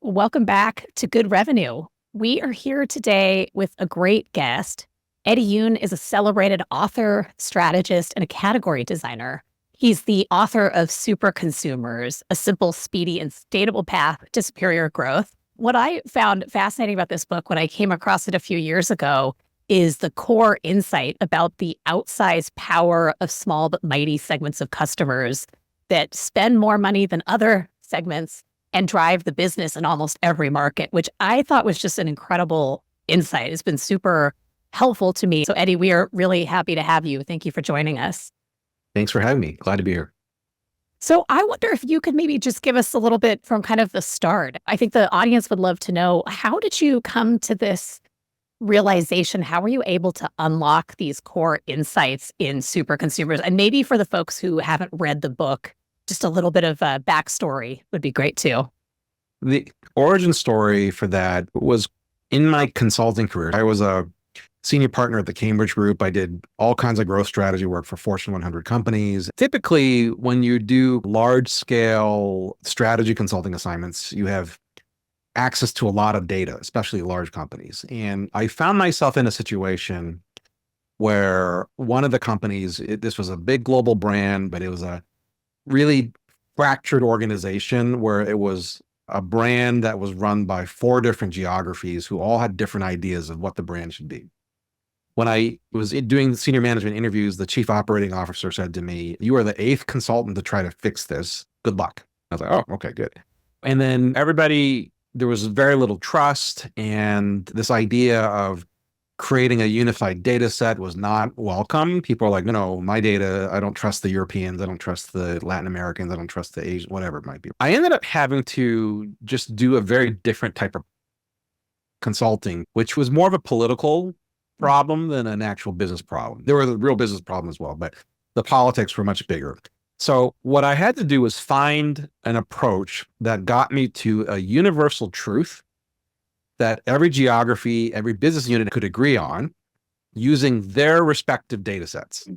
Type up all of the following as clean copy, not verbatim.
Welcome back to Good Revenue. We are here today with a great guest. Eddie Yoon is a celebrated author, strategist, and a category designer. He's the author of Superconsumers, a simple, speedy, and stateable path to superior growth. What I found fascinating about this book when I came across it a few years ago is the core insight about the outsized power of small but mighty segments of customers that spend more money than other segments and drive the business in almost every market, which I thought was just an incredible insight. It's been super helpful to me. So Eddie, we are really happy to have you. Thank you for joining us. Thanks for having me. Glad to be here. So I wonder if you could maybe just give us a little bit from kind of the start. I think the audience would love to know, how did you come to this realization? How were you able to unlock these core insights in Superconsumers? And maybe for the folks who haven't read the book, just a little bit of a backstory would be great too. The origin story for that was in my consulting career. I was a senior partner at the Cambridge Group. I did all kinds of growth strategy work for Fortune 100 companies. Typically, when you do large scale strategy consulting assignments, you have access to a lot of data, especially large companies. And I found myself in a situation where one of the companies, this was a big global brand, but it was a really fractured organization where it was a brand that was run by 4 different geographies who all had different ideas of what the brand should be. When I was doing senior management interviews, the chief operating officer said to me, "You are the 8th consultant to try to fix this. Good luck." I was like, "Oh, okay, good." And then there was very little trust, and this idea of creating a unified data set was not welcome. People are like, "No, my data, I don't trust the Europeans, I don't trust the Latin Americans, I don't trust the Asians," whatever it might be. I ended up having to just do a very different type of consulting, which was more of a political problem than an actual business problem. There was a real business problem as well, but the politics were much bigger. So what I had to do was find an approach that got me to a universal truth that every geography, every business unit could agree on using their respective data sets.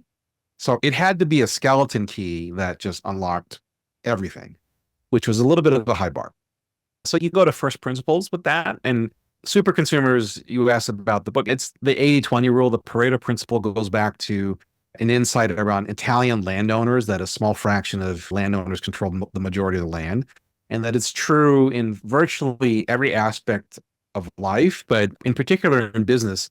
So it had to be a skeleton key that just unlocked everything, which was a little bit of a high bar. So you go to first principles with that. And Superconsumers, you asked about the book, it's the 80-20 rule. The Pareto principle goes back to an insight around Italian landowners, that a small fraction of landowners control the majority of the land, and that it's true in virtually every aspect of life, but in particular in business.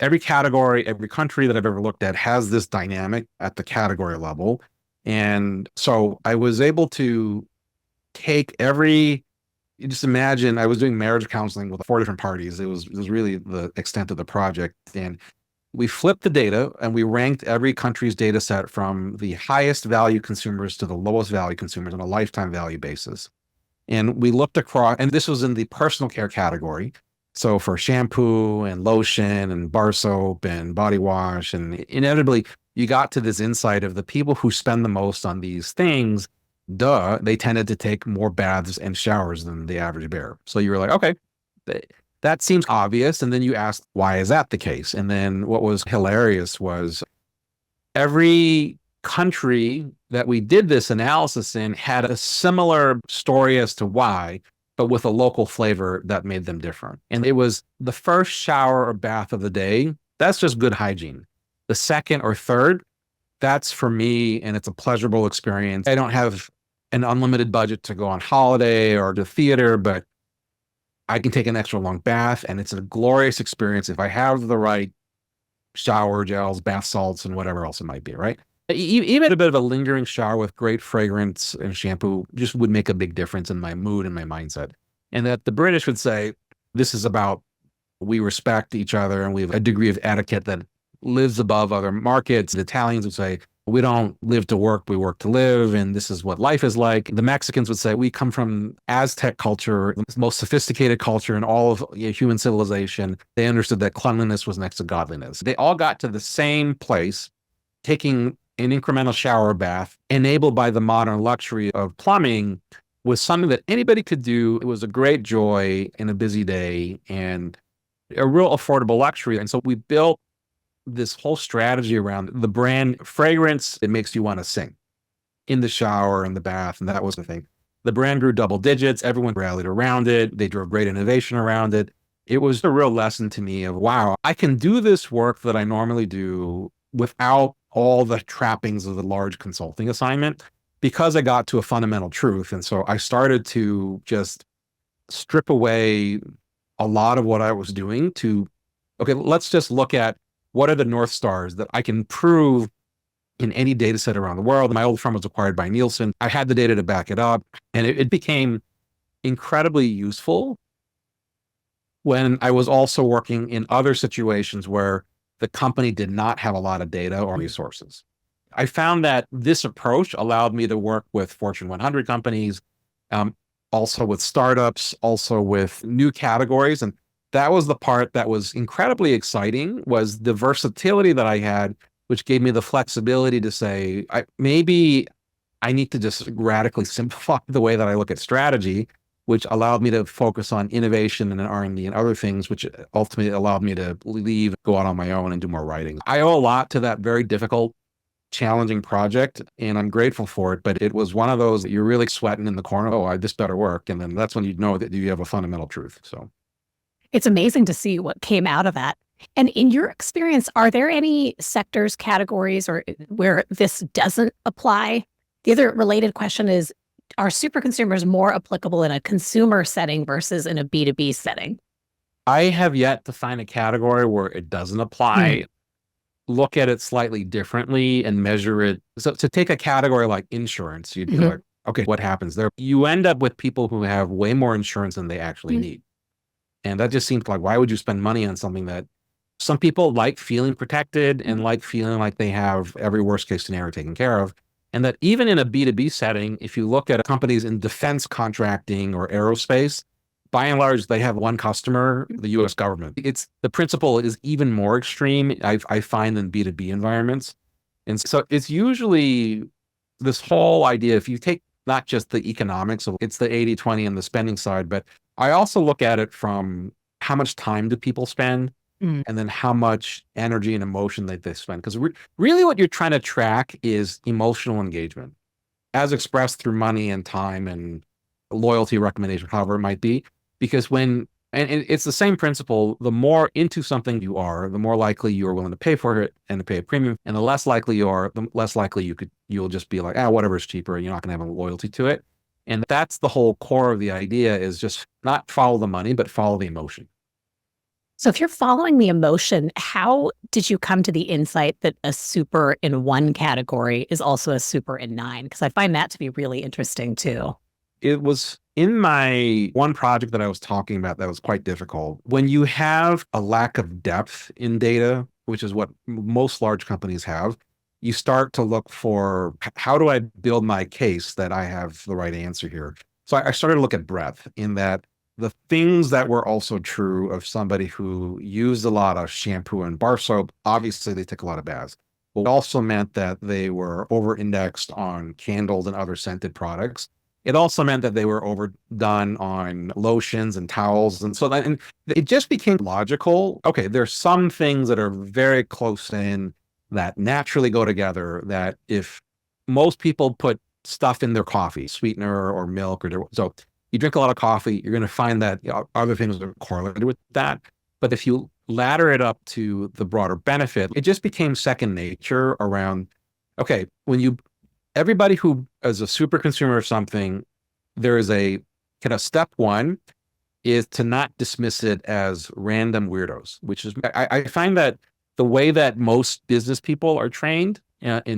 Every category, every country that I've ever looked at has this dynamic at the category level. And so I was able to take you just imagine I was doing marriage counseling with 4 different parties. It was really the extent of the project. And we flipped the data and we ranked every country's data set from the highest value consumers to the lowest value consumers on a lifetime value basis. And we looked across, and this was in the personal care category. So for shampoo and lotion and bar soap and body wash, and inevitably you got to this insight of the people who spend the most on these things, they tended to take more baths and showers than the average bear. So you were like, okay, that seems obvious. And then you asked, why is that the case? And then what was hilarious was every country that we did this analysis in had a similar story as to why, but with a local flavor that made them different. And it was the first shower or bath of the day. That's just good hygiene. The second or third, that's for me, and it's a pleasurable experience. I don't have an unlimited budget to go on holiday or to theater, but I can take an extra long bath, and it's a glorious experience if I have the right shower gels, bath salts, and whatever else it might be, right? Even a bit of a lingering shower with great fragrance and shampoo just would make a big difference in my mood and my mindset. And that the British would say, this is about, we respect each other and we have a degree of etiquette that lives above other markets. The Italians would say, we don't live to work, we work to live, and this is what life is like. The Mexicans would say, we come from Aztec culture, the most sophisticated culture in all of human civilization. They understood that cleanliness was next to godliness. They all got to the same place, taking an incremental shower bath, enabled by the modern luxury of plumbing, was something that anybody could do. It was a great joy in a busy day and a real affordable luxury. And so we built this whole strategy around the brand fragrance. It makes you want to sing in the shower, in the bath. And that was the thing. The brand grew double digits. Everyone rallied around it. They drove great innovation around it. It was a real lesson to me of, wow, I can do this work that I normally do without all the trappings of the large consulting assignment because I got to a fundamental truth. And so I started to just strip away a lot of what I was doing to, okay, let's just look at what are the North Stars that I can prove in any data set around the world. My old firm was acquired by Nielsen. I had the data to back it up, and it became incredibly useful when I was also working in other situations where the company did not have a lot of data or resources. I found that this approach allowed me to work with Fortune 100 companies, also with startups, also with new categories. And that was the part that was incredibly exciting, was the versatility that I had, which gave me the flexibility to say, maybe I need to just radically simplify the way that I look at strategy, which allowed me to focus on innovation and R&D and other things, which ultimately allowed me to leave, go out on my own and do more writing. I owe a lot to that very difficult, challenging project, and I'm grateful for it. But it was one of those that you're really sweating in the corner. Oh, this better work. And then that's when you know that you have a fundamental truth. So it's amazing to see what came out of that. And in your experience, are there any sectors, categories, or where this doesn't apply? The other related question is, are super consumers more applicable in a consumer setting versus in a B2B setting? I have yet to find a category where it doesn't apply. Look at it slightly differently and measure it. So to take a category like insurance, you'd be like, okay, what happens there? You end up with people who have way more insurance than they actually need. And that just seems like, why would you spend money on something that some people like feeling protected and like feeling like they have every worst case scenario taken care of? And that even in a B2B setting, if you look at companies in defense contracting or aerospace, by and large, they have one customer, the US government. The principle is even more extreme, I find, in B2B environments. And so it's usually this whole idea, if you take not just the economics, it's the 80-20 and the spending side, but I also look at it from how much time do people spend and then how much energy and emotion that they spend. Because really what you're trying to track is emotional engagement as expressed through money and time and loyalty, recommendation, however it might be. Because and it's the same principle, the more into something you are, the more likely you are willing to pay for it and to pay a premium. And the less likely you are, the less likely you'll just be like, whatever's cheaper. You're not going to have a loyalty to it. And that's the whole core of the idea, is just not follow the money, but follow the emotion. So if you're following the emotion, how did you come to the insight that a super in one category is also a super in 9? Because I find that to be really interesting too. It was in my one project that I was talking about that was quite difficult. When you have a lack of depth in data, which is what most large companies have, you start to look for, how do I build my case that I have the right answer here? So I started to look at breadth, in that the things that were also true of somebody who used a lot of shampoo and bar soap, obviously they took a lot of baths. But it also meant that they were over-indexed on candles and other scented products. It also meant that they were overdone on lotions and towels. And so and it just became logical. Okay, there's some things that are very close in that naturally go together, that if most people put stuff in their coffee, sweetener or milk, so you drink a lot of coffee, you're going to find that other things are correlated with that. But if you ladder it up to the broader benefit, it just became second nature around, okay, everybody who is a super consumer of something, there is a kind of step one is to not dismiss it as random weirdos, which is, I find that the way that most business people are trained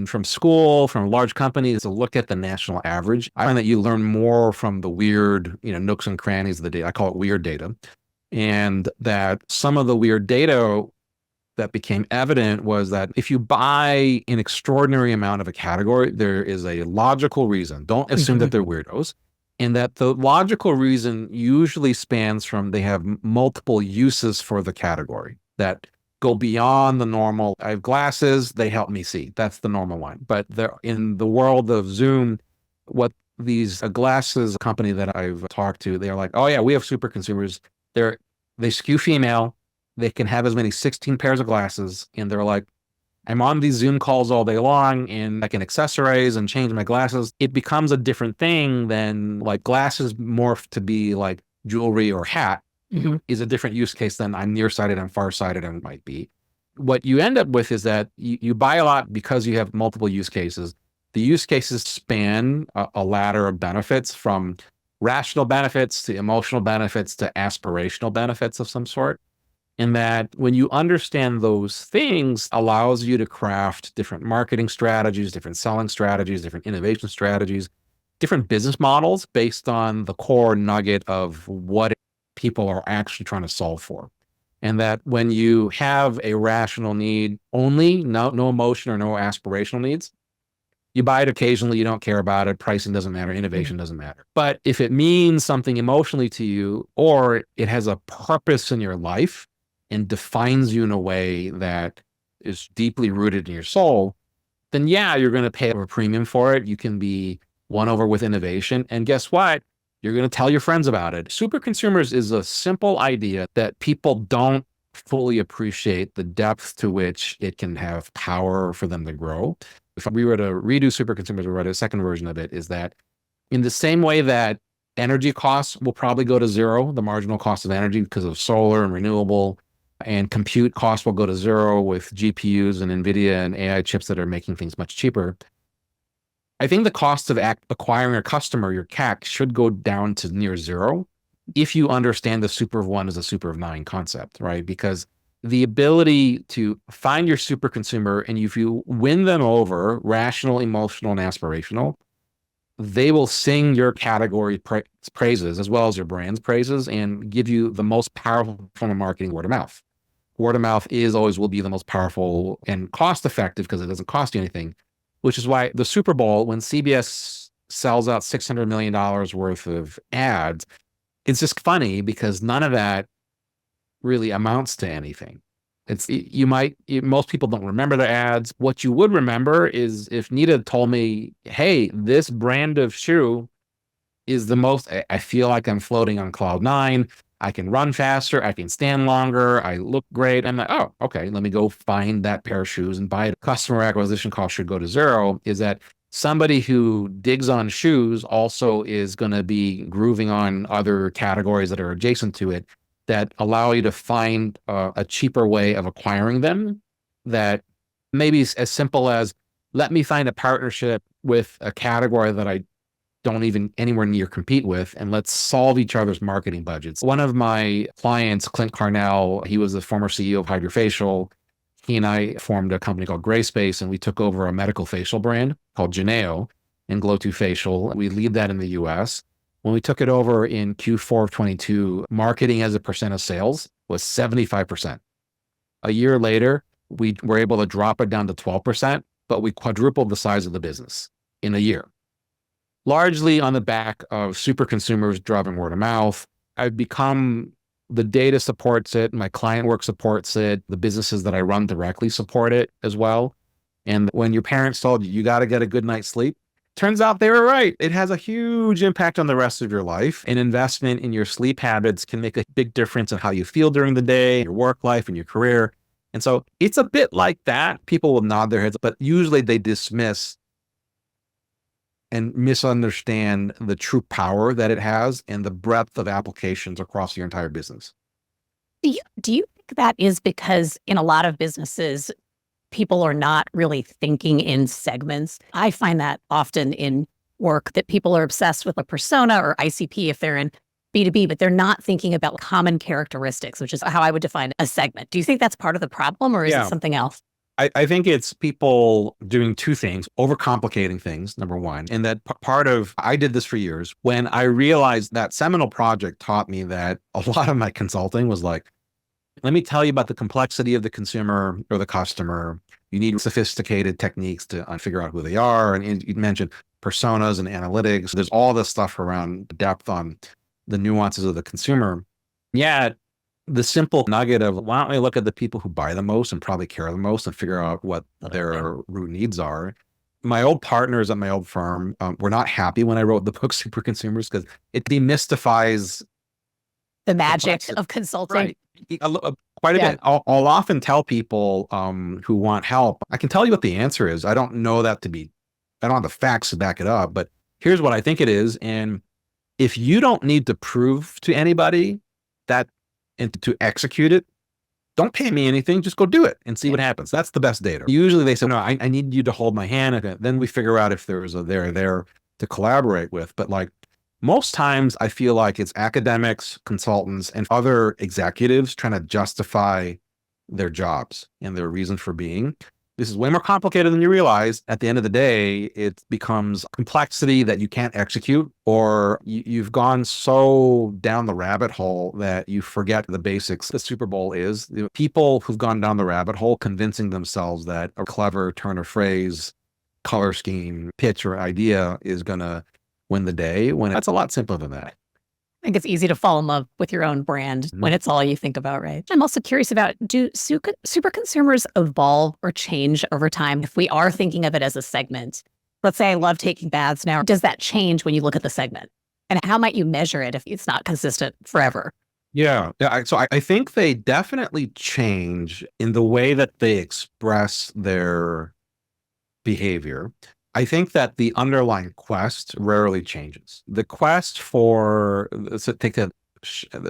from school, from large companies, to look at the national average. I find that you learn more from the weird, nooks and crannies of the data. I call it weird data. And that some of the weird data that became evident was that if you buy an extraordinary amount of a category, there is a logical reason. Don't assume that they're weirdos. And that the logical reason usually spans from, they have multiple uses for the category that go beyond the normal. I have glasses, they help me see. That's the normal one. But in the world of Zoom, what these glasses company that I've talked to, they're like, oh yeah, we have super consumers. They skew female. They can have as many 16 pairs of glasses. And they're like, I'm on these Zoom calls all day long and I can accessorize and change my glasses. It becomes a different thing than like glasses morph to be like jewelry or hat is a different use case than I'm nearsighted and farsighted and might be. What you end up with is that you buy a lot because you have multiple use cases. The use cases span a ladder of benefits from rational benefits to emotional benefits to aspirational benefits of some sort. And that when you understand those things allows you to craft different marketing strategies, different selling strategies, different innovation strategies, different business models based on the core nugget of what people are actually trying to solve for. And that when you have a rational need only, no emotion or no aspirational needs, you buy it occasionally, you don't care about it, pricing doesn't matter, innovation doesn't matter. But if it means something emotionally to you, or it has a purpose in your life and defines you in a way that is deeply rooted in your soul, then yeah, you're going to pay a premium for it. You can be won over with innovation. And guess what? You're going to tell your friends about it. Superconsumers is a simple idea that people don't fully appreciate the depth to which it can have power for them to grow. If we were to redo Superconsumers or write a second version of it, is that in the same way that energy costs will probably go to zero, the marginal cost of energy because of solar and renewable, and compute costs will go to zero with GPUs and NVIDIA and AI chips that are making things much cheaper. I think the cost of acquiring a customer, your CAC, should go down to near zero if you understand the super of one is a super of nine concept, right? Because the ability to find your super consumer and if you win them over, rational, emotional, and aspirational, they will sing your category praises as well as your brand's praises and give you the most powerful form of marketing, word of mouth. Word of mouth always will be the most powerful and cost effective because it doesn't cost you anything, which is why the Super Bowl, when CBS sells out $600 million worth of ads, it's just funny because none of that really amounts to anything. Most people don't remember the ads. What you would remember is if Neeta told me, hey, this brand of shoe is the most, I feel like I'm floating on cloud nine. I can run faster. I can stand longer. I look great. I'm like, oh, okay, let me go find that pair of shoes and buy it. Customer acquisition cost should go to zero. Is that somebody who digs on shoes also is going to be grooving on other categories that are adjacent to it that allow you to find a cheaper way of acquiring them that maybe is as simple as let me find a partnership with a category that I don't even anywhere near compete with, and let's solve each other's marketing budgets. One of my clients, Clint Carnell, he was the former CEO of Hydrofacial. He and I formed a company called Grayspace, and we took over a medical facial brand called Geneo and Glow2 Facial. We lead that in the US. When we took it over in Q4 of 22, marketing as a percent of sales was 75%. A year later, we were able to drop it down to 12%, but we quadrupled the size of the business in a year. Largely on the back of super consumers driving word of mouth. I've become, the data supports it, my client work supports it, the businesses that I run directly support it as well. And when your parents told you, you got to get a good night's sleep, turns out they were right. It has a huge impact on the rest of your life. An investment in your sleep habits can make a big difference in how you feel during the day, your work life, and your career. And so it's a bit like that. People will nod their heads, but usually they dismiss and misunderstand the true power that it has and the breadth of applications across your entire business. Do you think that is because in a lot of businesses, people are not really thinking in segments? I find that often in work that people are obsessed with a persona or ICP if they're in B2B, but they're not thinking about common characteristics, which is how I would define a segment. Do you think that's part of the problem or is it something else? I think it's people doing two things, overcomplicating things, number one. And that I did this for years. When I realized that seminal project taught me that a lot of my consulting was like, let me tell you about the complexity of the consumer or the customer. You need sophisticated techniques to figure out who they are. And you mentioned personas and analytics. There's all this stuff around depth on the nuances of the consumer. Yet the simple nugget of why don't we look at the people who buy the most and probably care the most and figure out what their root needs are. My old partners at my old firm were not happy when I wrote the book Superconsumers because it demystifies the magic of consulting. Right. quite a Yeah. bit. I'll often tell people who want help, I can tell you what the answer is. I don't know that to be, I don't have the facts to back it up, but here's what I think it is. And if you don't need to prove to anybody that and to execute it, don't pay me anything. Just go do it and see what happens. That's the best data. Usually they say, no, I need you to hold my hand. And then we figure out if there's a there to collaborate with. But like most times I feel like it's academics, consultants, and other executives trying to justify their jobs and their reason for being. This is way more complicated than you realize. At the end of the day, it becomes complexity that you can't execute, or you've gone so down the rabbit hole that you forget the basics. The Super Bowl is people who've gone down the rabbit hole convincing themselves that a clever turn of phrase, color scheme, pitch, or idea is going to win the day, when that's a lot simpler than that. I think it's easy to fall in love with your own brand when it's all you think about, right? I'm also curious about, do super consumers evolve or change over time? If we are thinking of it as a segment, let's say I love taking baths now, does that change when you look at the segment? And how might you measure it if it's not consistent forever? Yeah. So I think they definitely change in the way that they express their behavior. I think that the underlying quest rarely changes. The quest for, let's take the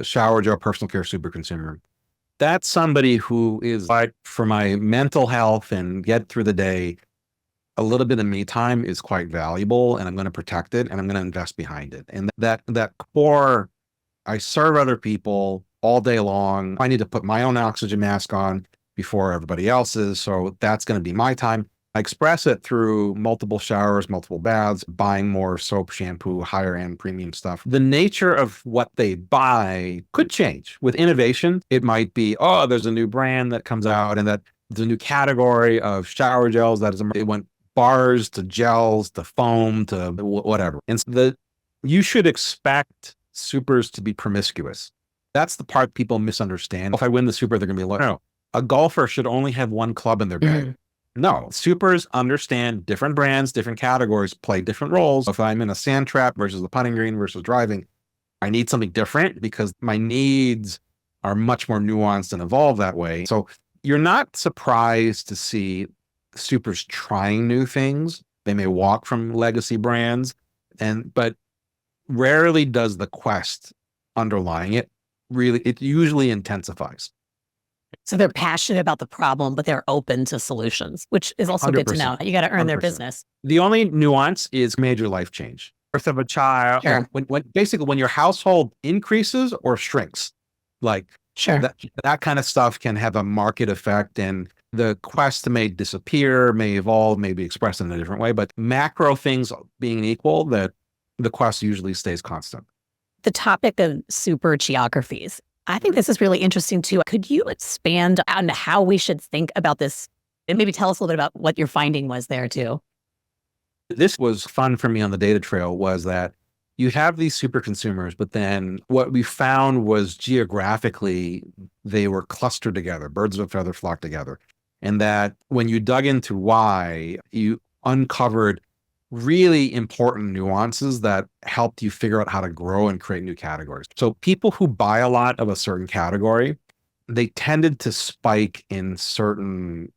shower gel personal care super consumer. That's somebody who is like, for my mental health and get through the day, a little bit of me time is quite valuable, and I'm going to protect it and I'm going to invest behind it. And that core, I serve other people all day long. I need to put my own oxygen mask on before everybody else's. So that's going to be my time. I express it through multiple showers, multiple baths, buying more soap, shampoo, higher end premium stuff. The nature of what they buy could change. With innovation, it might be, oh, there's a new brand that comes out and that there's a new category of shower gels that is, it went bars to gels to foam to whatever. And so you should expect supers to be promiscuous. That's the part people misunderstand. If I win the super, they're going to be like, no, a golfer should only have one club in their bag. No, supers understand different brands, different categories, play different roles. If I'm in a sand trap versus a putting green versus driving, I need something different because my needs are much more nuanced and evolved that way. So you're not surprised to see supers trying new things. They may walk from legacy brands, but rarely does the quest underlying it it usually intensifies. So they're passionate about the problem, but they're open to solutions, which is also good to know. You got to earn their 100%. business. The only nuance is major life change. Birth of a child. Sure. When your household increases or shrinks, like Sure. that kind of stuff can have a market effect, and the quest may disappear, may evolve, may be expressed in a different way. But macro things being equal, that the quest usually stays constant. The topic of super geographies, I think this is really interesting too. Could you expand on how we should think about this and maybe tell us a little bit about what your finding was there too? This was fun for me on the data trail, was that you have these super consumers, but then what we found was geographically, they were clustered together, birds of a feather flock together. And that when you dug into why, you uncovered really important nuances that helped you figure out how to grow and create new categories. So people who buy a lot of a certain category, they tended to spike in certain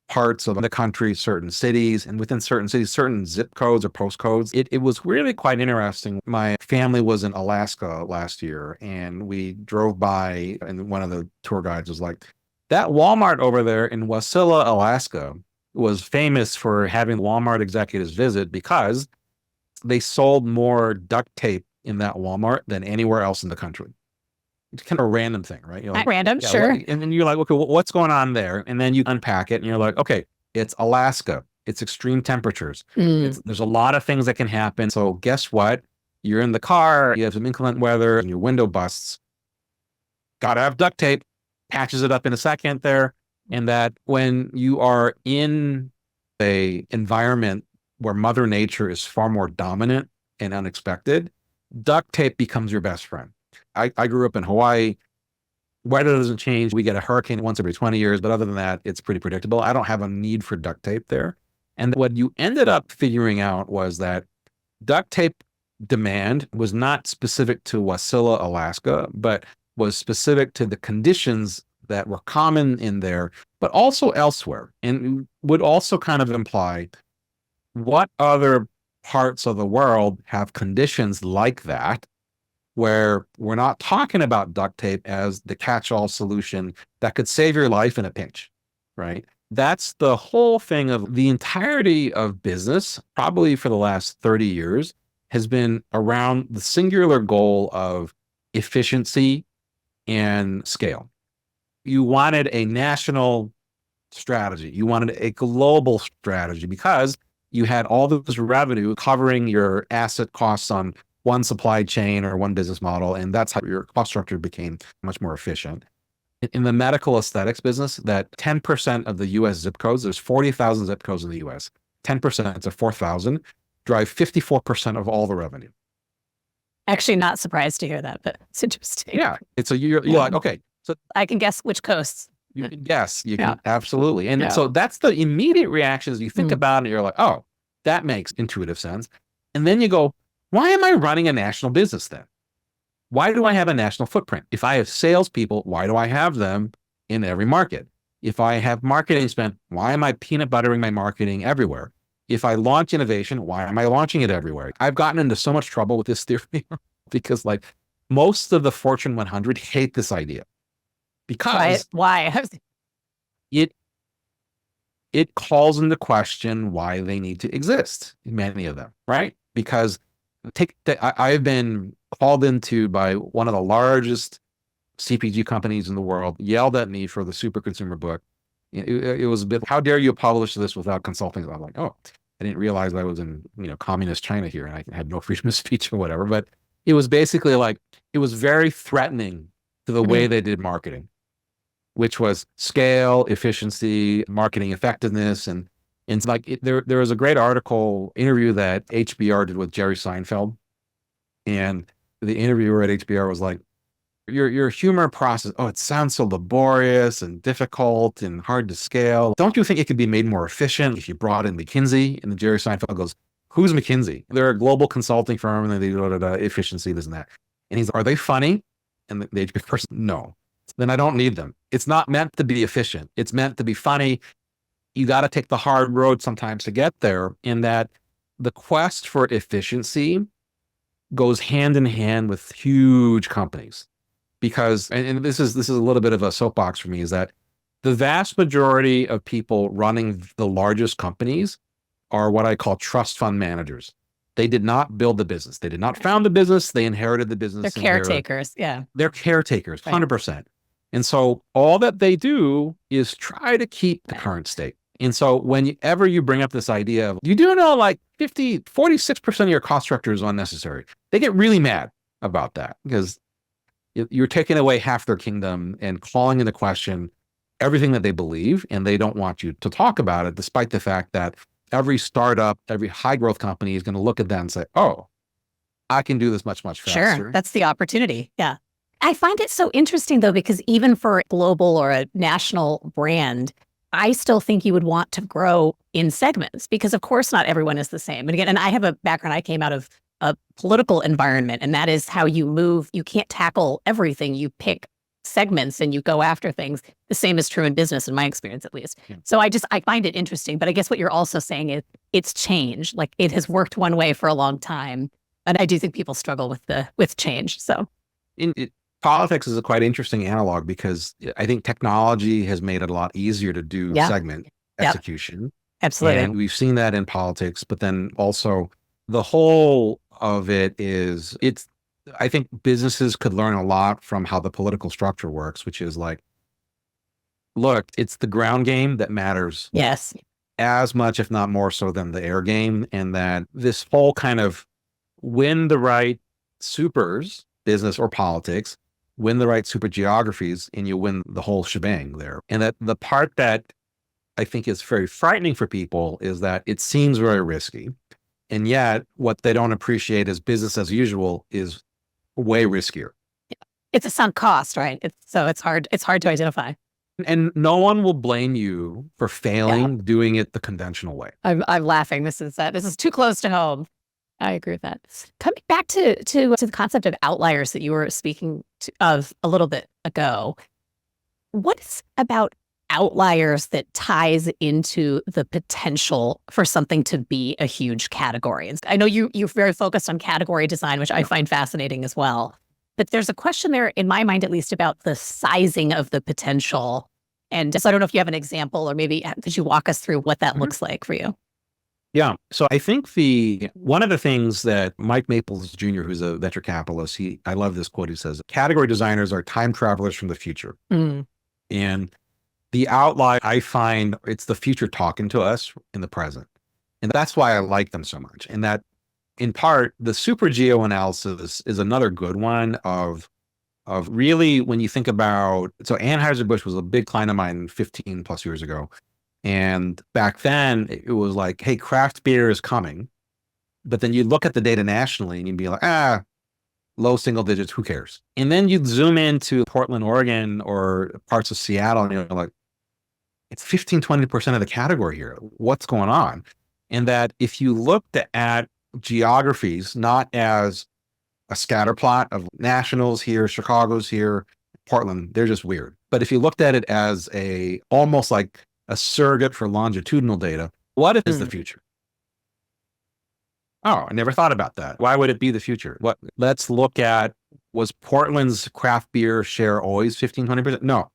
parts of the country, certain cities, and within certain cities, certain zip codes or postcodes. It was really quite interesting. My family was in Alaska last year, and we drove by, and one of the tour guides was like, that Walmart over there in Wasilla, Alaska, was famous for having Walmart executives visit because they sold more duct tape in that Walmart than anywhere else in the country. It's kind of a random thing, right? You're like, random, yeah, sure. And then you're like, okay, what's going on there? And then you unpack it and you're like, okay, it's Alaska. It's extreme temperatures. There's a lot of things that can happen. So guess what? You're in the car, you have some inclement weather and your window busts. Gotta have duct tape, patches it up in a second there. And that when you are in a environment where Mother Nature is far more dominant and unexpected, duct tape becomes your best friend. I grew up in Hawaii. Weather doesn't change. We get a hurricane once every 20 years, but other than that, it's pretty predictable. I don't have a need for duct tape there. And what you ended up figuring out was that duct tape demand was not specific to Wasilla, Alaska, but was specific to the conditions that were common in there, but also elsewhere, and would also kind of imply what other parts of the world have conditions like that, where we're not talking about duct tape as the catch-all solution that could save your life in a pinch, right? That's the whole thing of the entirety of business, probably for the last 30 years, has been around the singular goal of efficiency and scale. You wanted a national strategy. You wanted a global strategy because you had all this revenue covering your asset costs on one supply chain or one business model. And that's how your cost structure became much more efficient. In the medical aesthetics business, that 10% of the US zip codes, there's 40,000 zip codes in the US, 10% of 4,000 drive 54% of all the revenue. Actually, not surprised to hear that, but it's interesting. Yeah. You're like, okay. So I can guess which coasts. you can guess. You can absolutely. And so that's the immediate reactions you think Mm. about, and you're like, oh, that makes intuitive sense. And then you go, why am I running a national business then? Why do I have a national footprint? If I have salespeople, why do I have them in every market? If I have marketing spend, why am I peanut buttering my marketing everywhere? If I launch innovation, why am I launching it everywhere? I've gotten into so much trouble with this theory because like most of the Fortune 100 hate this idea because Why? it calls into question why they need to exist, many of them, right? Because I've been called into by one of the largest CPG companies in the world, yelled at me for the Superconsumer book. It was a bit, how dare you publish this without consulting? I'm like, oh, I didn't realize I was in, communist China here and I had no freedom of speech or whatever. But it was basically like, it was very threatening to the way they did marketing, which was scale, efficiency, marketing effectiveness. And it's like, there was a great interview that HBR did with Jerry Seinfeld. And the interviewer at HBR was like, your humor process, oh, it sounds so laborious and difficult and hard to scale. Don't you think it could be made more efficient if you brought in McKinsey? And the Jerry Seinfeld goes, who's McKinsey? They're a global consulting firm and they do efficiency, this and that. And he's like, are they funny? And the HBR person, no. Then I don't need them. It's not meant to be efficient. It's meant to be funny. You got to take the hard road sometimes to get there, in that the quest for efficiency goes hand in hand with huge companies. Because, and this is a little bit of a soapbox for me, is that the vast majority of people running the largest companies are what I call trust fund managers. They did not build the business. They did not found the business. They inherited the business. They're caretakers. They're caretakers, 100%. And so all that they do is try to keep the current state. And so whenever you bring up this idea of, you do know like 46% of your cost structure is unnecessary, they get really mad about that because you're taking away half their kingdom and calling into question everything that they believe, and they don't want you to talk about it, despite the fact that every startup, every high growth company is going to look at that and say, oh, I can do this much, much faster. Sure, that's the opportunity. Yeah. I find it so interesting, though, because even for a global or a national brand, I still think you would want to grow in segments because, of course, not everyone is the same. And again, and I have a background, I came out of a political environment, and that is how you move. You can't tackle everything. You pick segments and you go after things. The same is true in business, in my experience, at least. Yeah. So I find it interesting. But I guess what you're also saying is it's changed. Like it has worked one way for a long time. And I do think people struggle with change. So politics is a quite interesting analog because I think technology has made it a lot easier to do segment execution. Absolutely. And we've seen that in politics, but then also the whole of it is, I think businesses could learn a lot from how the political structure works, which is like, look, it's the ground game that matters. Yes. As much, if not more so, than the air game. And that this whole kind of win the right supers, business or politics, win the right super geographies, and you win the whole shebang there. And that the part that I think is very frightening for people is that it seems very risky. And yet what they don't appreciate is business as usual is way riskier. It's a sunk cost, right? It's hard to identify. And no one will blame you for failing doing it the conventional way. I'm laughing. This is too close to home. I agree with that. Coming back to the concept of outliers that you were speaking of a little bit ago, What's about outliers that ties into the potential for something to be a huge category? And I know you're very focused on category design, which I find fascinating as well. But there's a question there, in my mind at least, about the sizing of the potential. And so I don't know if you have an example, or maybe could you walk us through what that looks like for you? Yeah. So I think one of the things that Mike Maples Jr., who's a venture capitalist, I love this quote. He says, category designers are time travelers from the future. Mm. And the outlier, I find it's the future talking to us in the present. And that's why I like them so much. And that in part, the super geo analysis is another good one of really, when you think about, so Anheuser-Busch was a big client of mine 15 plus years ago. And back then it was like, hey, craft beer is coming. But then you look at the data nationally and you'd be like, low single digits, who cares? And then you'd zoom into Portland, Oregon, or parts of Seattle, and you're like, it's 15, 20% of the category here. What's going on? And that if you looked at geographies, not as a scatter plot of nationals here, Chicago's here, Portland, they're just weird. But if you looked at it as almost like a surrogate for longitudinal data, what is the future? Oh, I never thought about that. Why would it be the future? Let's look at, was Portland's craft beer share always 15, 20%? No.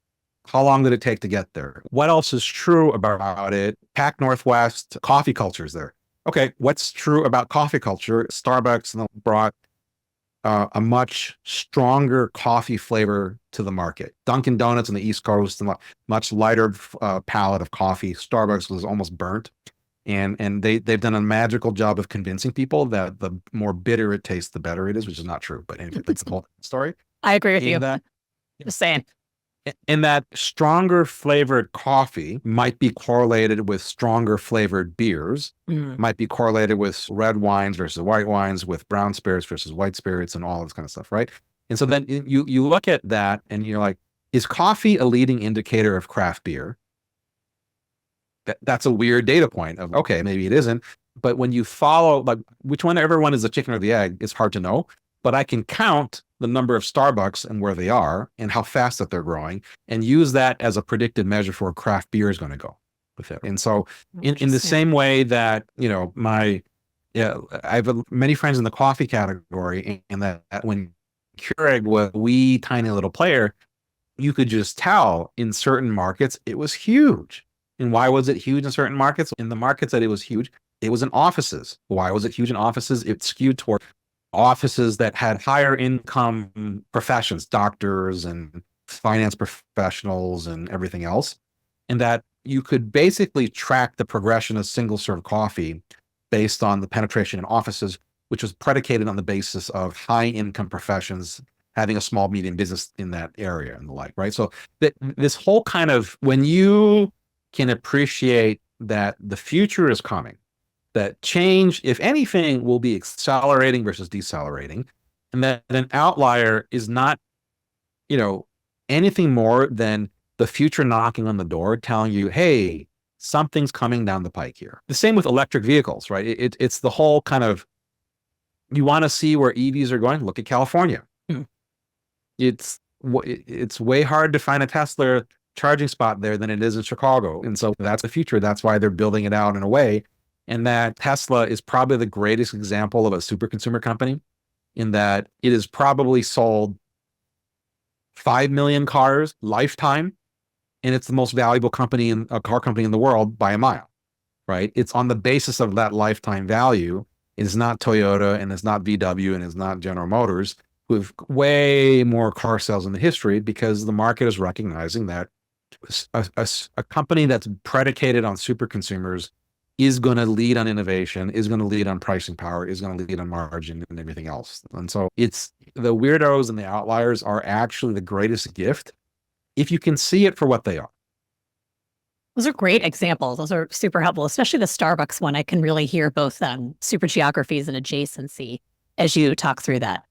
How long did it take to get there? What else is true about it? Pac Northwest, coffee culture is there. Okay, what's true about coffee culture? Starbucks brought a much stronger coffee flavor to the market. Dunkin' Donuts on the East Coast, a much lighter palette of coffee. Starbucks was almost burnt. And they've done a magical job of convincing people that the more bitter it tastes, the better it is, which is not true. But anyway, that's the whole story. I agree with you. Just saying. And that stronger flavored coffee might be correlated with stronger flavored beers, might be correlated with red wines versus white wines, with brown spirits versus white spirits, and all this kind of stuff, right? And so then you look at that and you're like, is coffee a leading indicator of craft beer? That's a weird data point of, okay, maybe it isn't. But when you follow, like, whichever one is the chicken or the egg, it's hard to know. But I can count the number of Starbucks and where they are and how fast that they're growing, and use that as a predicted measure for where craft beer is going to go with it. And so in the same way that, I have many friends in the coffee category, and that when Keurig was a wee tiny little player, you could just tell in certain markets it was huge. And why was it huge in certain markets? In the markets that it was huge, it was in offices. Why was it huge in offices? It skewed toward offices that had higher income professions, doctors and finance professionals and everything else. And that you could basically track the progression of single serve coffee based on the penetration in offices, which was predicated on the basis of high income professions having a small, medium business in that area and the like, right? So this whole kind of, when you can appreciate that the future is coming, that change, if anything, will be accelerating versus decelerating, and that an outlier is not, anything more than the future knocking on the door, telling you, hey, something's coming down the pike here. The same with electric vehicles, right? It's the whole kind of, you want to see where EVs are going, look at California. It's way hard to find a Tesla charging spot there than it is in Chicago. And so that's the future. That's why they're building it out in a way. And that Tesla is probably the greatest example of a super consumer company, in that it has probably sold 5 million cars lifetime. And it's the most valuable car company in the world by a mile, right? It's on the basis of that lifetime value. It's not Toyota, and it's not VW, and it's not General Motors, who have way more car sales in the history, because the market is recognizing that a company that's predicated on super consumers is going to lead on innovation, is going to lead on pricing power, is going to lead on margin and everything else. And so it's the weirdos and the outliers are actually the greatest gift if you can see it for what they are. Those are great examples. Those are super helpful, especially the Starbucks one. I can really hear both super geographies and adjacency as you talk through that.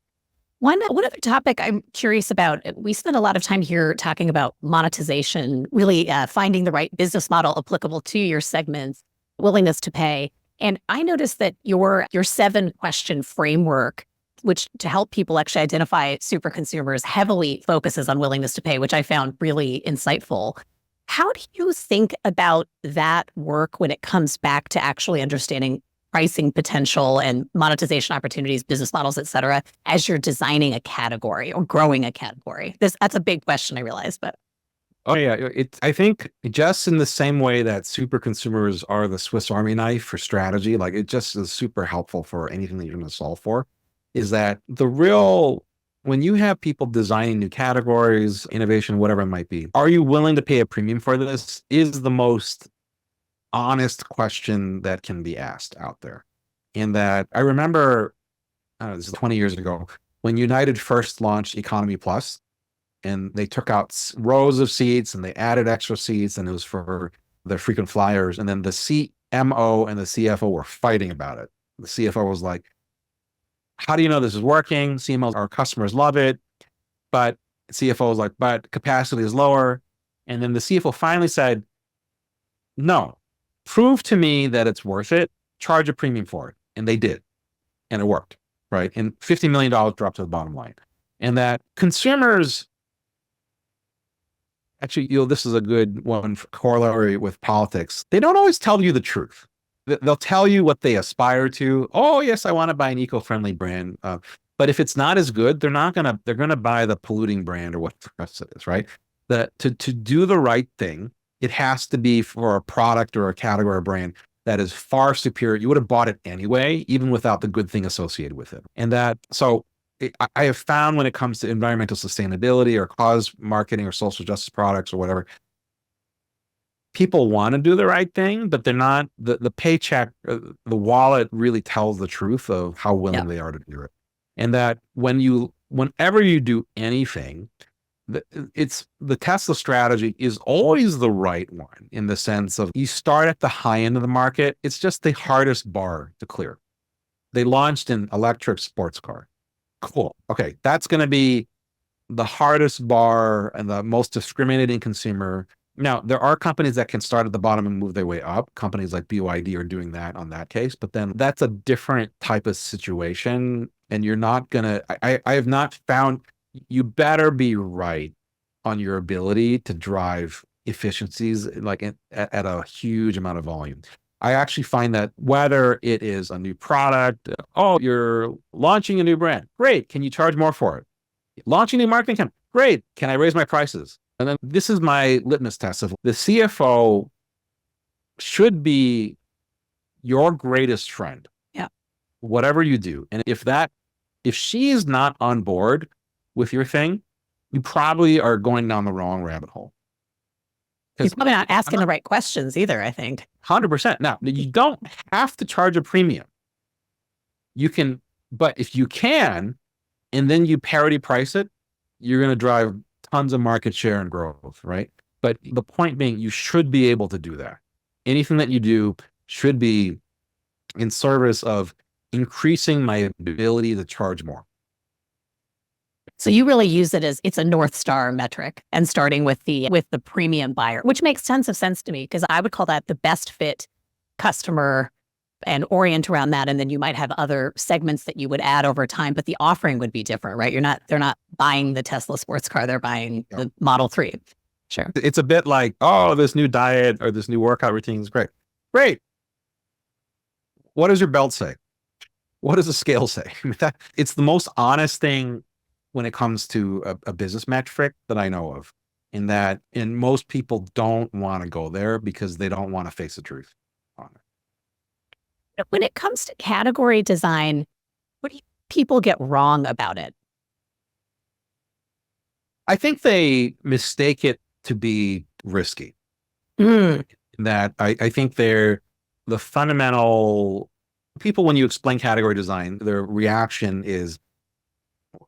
One other topic I'm curious about, we spend a lot of time here talking about monetization, really finding the right business model applicable to your segments, willingness to pay. And I noticed that your 7-question framework which to help people actually identify super consumers, heavily focuses on willingness to pay, which I found really insightful. How do you think about that work when it comes back to actually understanding pricing potential and monetization opportunities, business models, et cetera, as you're designing a category or growing a category? That's a big question, I realize, but. Oh yeah, I think just in the same way that super consumers are the Swiss Army knife for strategy, like it just is super helpful for anything that you're going to solve for, is that when you have people designing new categories, innovation, whatever it might be, are you willing to pay a premium for this? Is the most honest question that can be asked out there. In that I remember, this is 20 years ago, when United first launched Economy Plus, and they took out rows of seats and they added extra seats, and it was for the frequent flyers. And then the CMO and the CFO were fighting about it. The CFO was like, how do you know this is working? CMO, our customers love it. But CFO was like, but capacity is lower. And then the CFO finally said, no, prove to me that it's worth it. Charge a premium for it. And they did. And it worked, right? And $50 million dropped to the bottom line. And that consumers, actually, this is a good one for corollary with politics. They don't always tell you the truth. They'll tell you what they aspire to. Oh, yes, I want to buy an eco-friendly brand. But if it's not as good, they're going to buy the polluting brand or what the rest it is, right? To do the right thing, it has to be for a product or a category or brand that is far superior. You would have bought it anyway, even without the good thing associated with it. And I have found when it comes to environmental sustainability or cause marketing or social justice products or whatever, people want to do the right thing, but they're not, the paycheck, the wallet really tells the truth of how willing they are to do it. And that whenever you do anything, the Tesla strategy is always the right one, in the sense of you start at the high end of the market. It's just the hardest bar to clear. They launched an electric sports car. Cool. Okay. That's going to be the hardest bar and the most discriminating consumer. Now, there are companies that can start at the bottom and move their way up. Companies like BYD are doing that on that case, but then that's a different type of situation. And you're not going to, I have not found, you better be right on your ability to drive efficiencies like at a huge amount of volume. I actually find that whether it is a new product, you're launching a new brand, great. Can you charge more for it? Launching a new marketing campaign, great. Can I raise my prices? And then this is my litmus test of the CFO should be your greatest friend. Yeah. Whatever you do. And if she is not on board with your thing, you probably are going down the wrong rabbit hole. He's probably not asking the right questions either, I think. 100%. Now, you don't have to charge a premium. You can, but if you can, and then you parity price it, you're going to drive tons of market share and growth, right? But the point being, you should be able to do that. Anything that you do should be in service of increasing my ability to charge more. So you really use it as it's a North Star metric, and starting with the premium buyer, which makes tons of sense to me, because I would call that the best fit customer and orient around that. And then you might have other segments that you would add over time, but the offering would be different, right? They're not buying the Tesla sports car, they're buying the Model 3. Sure. It's a bit like, this new diet or this new workout routine is great. Great. What does your belt say? What does the scale say? It's the most honest thing when it comes to a business metric that I know of, and most people don't want to go there because they don't want to face the truth on it. When it comes to category design, what do people get wrong about it? I think they mistake it to be risky. That I think they're the fundamental people, when you explain category design, their reaction is,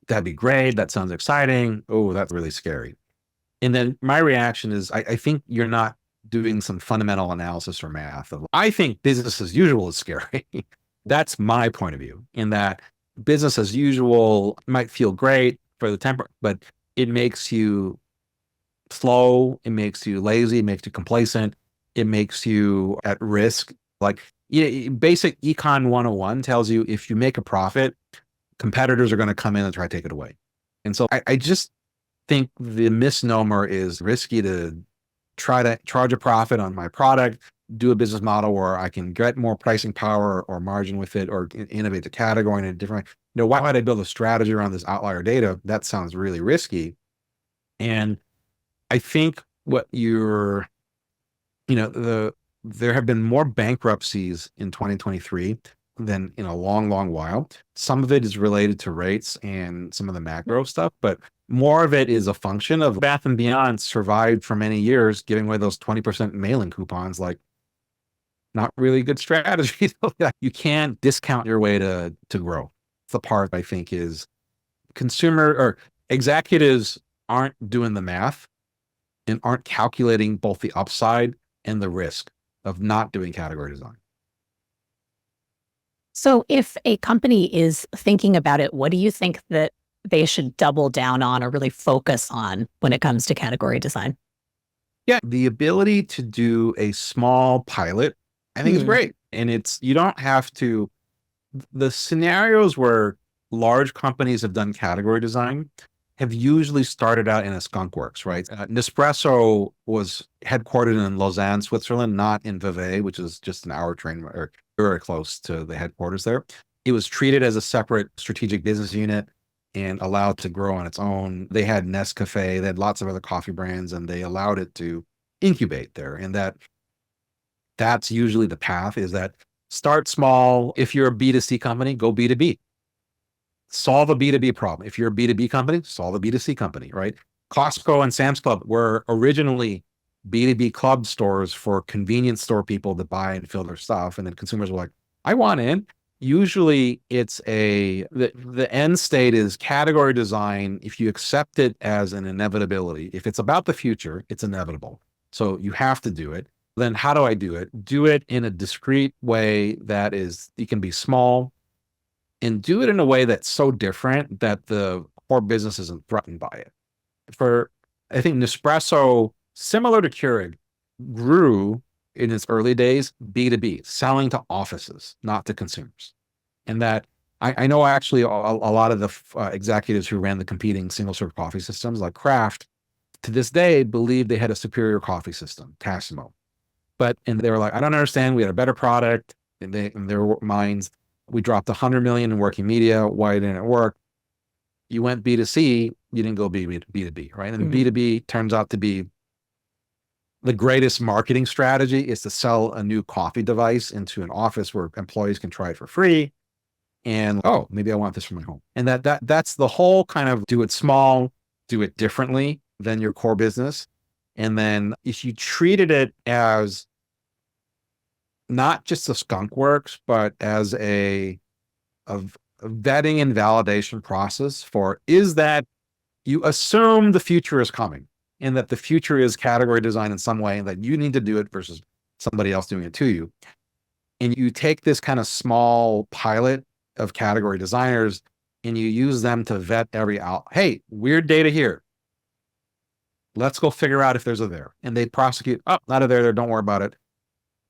that'd be great. That sounds exciting. Oh, that's really scary. And then my reaction is, I think you're not doing some fundamental analysis or math. I think business as usual is scary. That's my point of view, in that business as usual might feel great for the temper, but it makes you slow. It makes you lazy. It makes you complacent. It makes you at risk. Like basic econ 101 tells you, if you make a profit, competitors are going to come in and try to take it away. And so I just think the misnomer is risky to try to charge a profit on my product, do a business model where I can get more pricing power or margin with it, or innovate the category in a different way. Why would I build a strategy around this outlier data? That sounds really risky. And I think there have been more bankruptcies in 2023 than in a long, long while. Some of it is related to rates and some of the macro stuff, but more of it is a function of Bath and Beyond survived for many years, giving away those 20% mailing coupons, like not really good strategy. You can't discount your way to grow. The part I think is consumer or executives aren't doing the math and aren't calculating both the upside and the risk of not doing category design. So if a company is thinking about it, what do you think that they should double down on or really focus on when it comes to category design? Yeah, the ability to do a small pilot, I think is great. And you don't have to, the scenarios where large companies have done category design have usually started out in a skunk works, right? Nespresso was headquartered in Lausanne, Switzerland, not in Vevey, which is just an hour train or very close to the headquarters there. It was treated as a separate strategic business unit and allowed to grow on its own. They had Nescafe, they had lots of other coffee brands, and they allowed it to incubate there. And that's usually the path, is that start small. If you're a B2C company, go B2B. Solve a B2B problem. If you're a B2B company, solve a B2C company, right? Costco and Sam's Club were originally B2B club stores for convenience store people to buy and fill their stuff. And then consumers were like, I want in. Usually it's the end state is category design. If you accept it as an inevitability, if it's about the future, it's inevitable. So you have to do it. Then how do I do it? Do it in a discrete way that you can be small, and do it in a way that's so different that the core business isn't threatened by it. I think Nespresso, similar to Keurig, grew in its early days B2B, selling to offices, not to consumers. And that I know actually a lot of the executives who ran the competing single-serve coffee systems like Kraft, to this day, believe they had a superior coffee system, Tassimo. And they were like, I don't understand. We had a better product. In their minds, we dropped $100 million in working media. Why didn't it work? You went B2C, you didn't go B2B, right? And B2B turns out to be the greatest marketing strategy, is to sell a new coffee device into an office where employees can try it for free. And, oh, maybe I want this for my home. And that's the whole kind of do it small, do it differently than your core business. And then if you treated it as not just a skunk works, but as a vetting and validation process is that you assume the future is coming and that the future is category design in some way and that you need to do it versus somebody else doing it to you. And you take this kind of small pilot of category designers and you use them to vet hey, weird data here. Let's go figure out if there's a there. And they prosecute, oh, not a there, don't worry about it.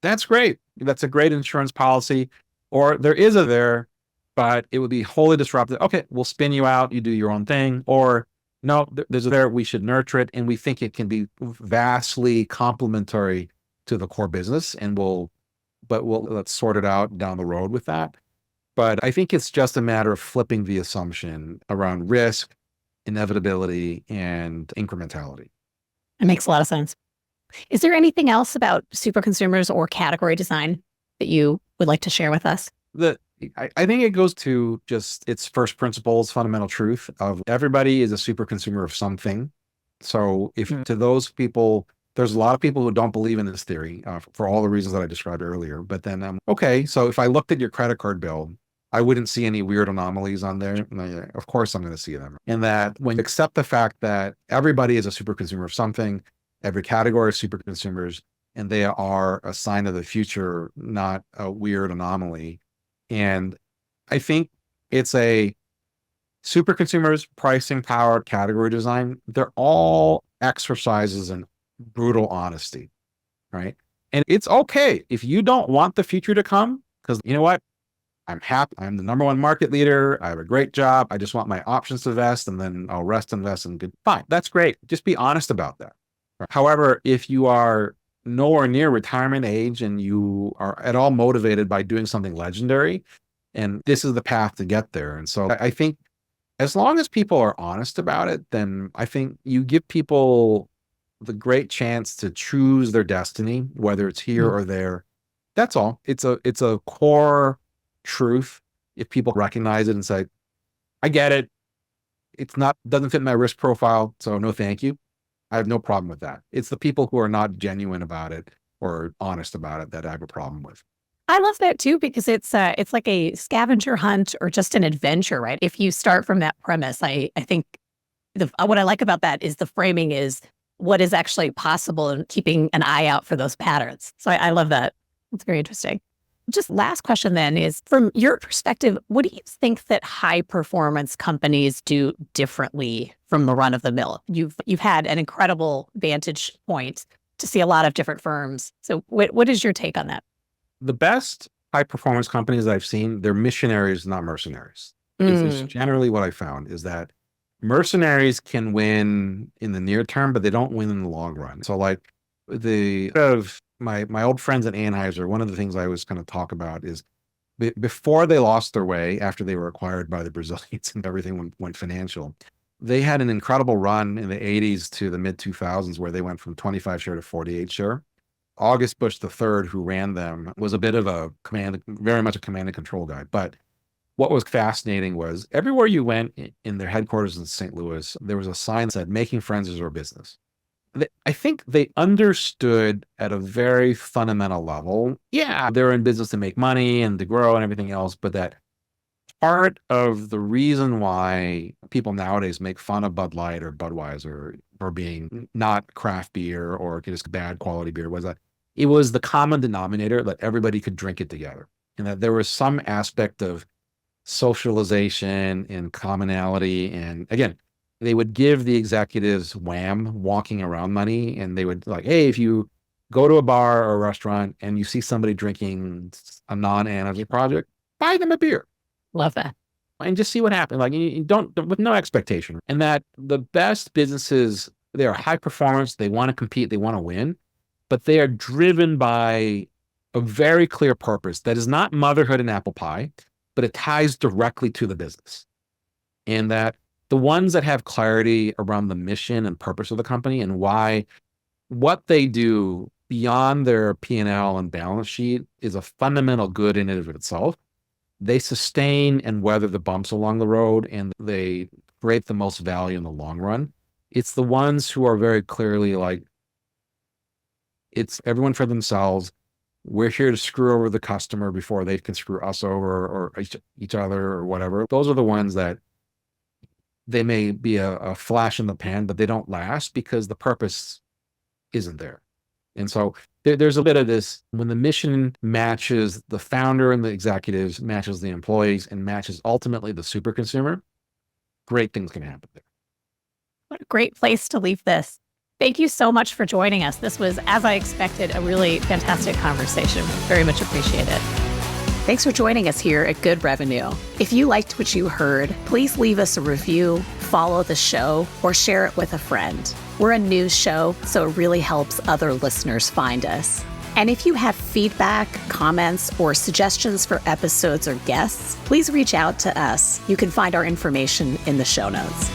That's great. That's a great insurance policy. Or there is a there, but it would be wholly disruptive. Okay, we'll spin you out. You do your own thing. Or no, there's a there. We should nurture it. And we think it can be vastly complementary to the core business. And let's sort it out down the road with that. But I think it's just a matter of flipping the assumption around risk, inevitability, and incrementality. It makes a lot of sense. Is there anything else about Superconsumers or category design that you would like to share with us? I think it goes to just its first principles, fundamental truth of everybody is a super consumer of something. So to those people, there's a lot of people who don't believe in this theory for all the reasons that I described earlier. But then, okay, so if I looked at your credit card bill, I wouldn't see any weird anomalies on there. Of course, I'm going to see them. And that when you accept the fact that everybody is a super consumer of something, every category is super consumers, and they are a sign of the future, not a weird anomaly. And I think it's a super consumers, pricing power, category design. They're all exercises in brutal honesty, right? And it's okay if you don't want the future to come, because you know what? I'm happy. I'm the number one market leader. I have a great job. I just want my options to vest and then I'll rest and vest and good. Fine. That's great. Just be honest about that. However, if you are nowhere near retirement age and you are at all motivated by doing something legendary, and this is the path to get there. And so I think as long as people are honest about it, then I think you give people the great chance to choose their destiny, whether it's here or there. That's all. It's a core truth. If people recognize it and say, I get it. Doesn't fit my risk profile. So no, thank you. I have no problem with that. It's the people who are not genuine about it or honest about it that I have a problem with. I love that too, because it's like a scavenger hunt or just an adventure, right? If you start from that premise, I think what I like about that is the framing is what is actually possible and keeping an eye out for those patterns. So I love that. It's very interesting. Just last question then is, from your perspective, what do you think that high performance companies do differently from the run of the mill? You've had an incredible vantage point to see a lot of different firms. So what is your take on that? The best high performance companies I've seen, they're missionaries, not mercenaries. Is generally what I found is that mercenaries can win in the near term, but they don't win in the long run. So like my old friends at Anheuser, one of the things I always kind of talk about is before they lost their way, after they were acquired by the Brazilians and everything went financial, they had an incredible run in the 80s to the mid 2000s where they went from 25 share to 48 share. August Bush III, who ran them, was a bit of very much a command and control guy. But what was fascinating was everywhere you went in their headquarters in St. Louis, there was a sign that said, making friends is our business. I think they understood at a very fundamental level, yeah, they're in business to make money and to grow and everything else, but that part of the reason why people nowadays make fun of Bud Light or Budweiser for being not craft beer or just bad quality beer was that it was the common denominator that everybody could drink it together. And that there was some aspect of socialization and commonality. And again, they would give the executives wham walking around money. And they would like, hey, if you go to a bar or a restaurant and you see somebody drinking a non-Anheuser project, buy them a beer. Love that. And just see what happens. Like you don't, with no expectation. And that the best businesses, they are high performance. They want to compete. They want to win, but they are driven by a very clear purpose that is not motherhood and apple pie, but it ties directly to the business. And that the ones that have clarity around the mission and purpose of the company and why what they do beyond their P&L and balance sheet is a fundamental good in and of itself, they sustain and weather the bumps along the road and they create the most value in the long run. It's the ones who are very clearly like, it's everyone for themselves. We're here to screw over the customer before they can screw us over or each other or whatever. Those are the ones that they may be a flash in the pan, but they don't last because the purpose isn't there. And so there's a bit of this, when the mission matches the founder and the executives, matches the employees, and matches ultimately the super consumer, great things can happen there. What a great place to leave this. Thank you so much for joining us. This was, as I expected, a really fantastic conversation. Very much appreciate it. Thanks for joining us here at Good Revenue. If you liked what you heard, please leave us a review, follow the show, or share it with a friend. We're a news show, so it really helps other listeners find us. And if you have feedback, comments, or suggestions for episodes or guests, please reach out to us. You can find our information in the show notes.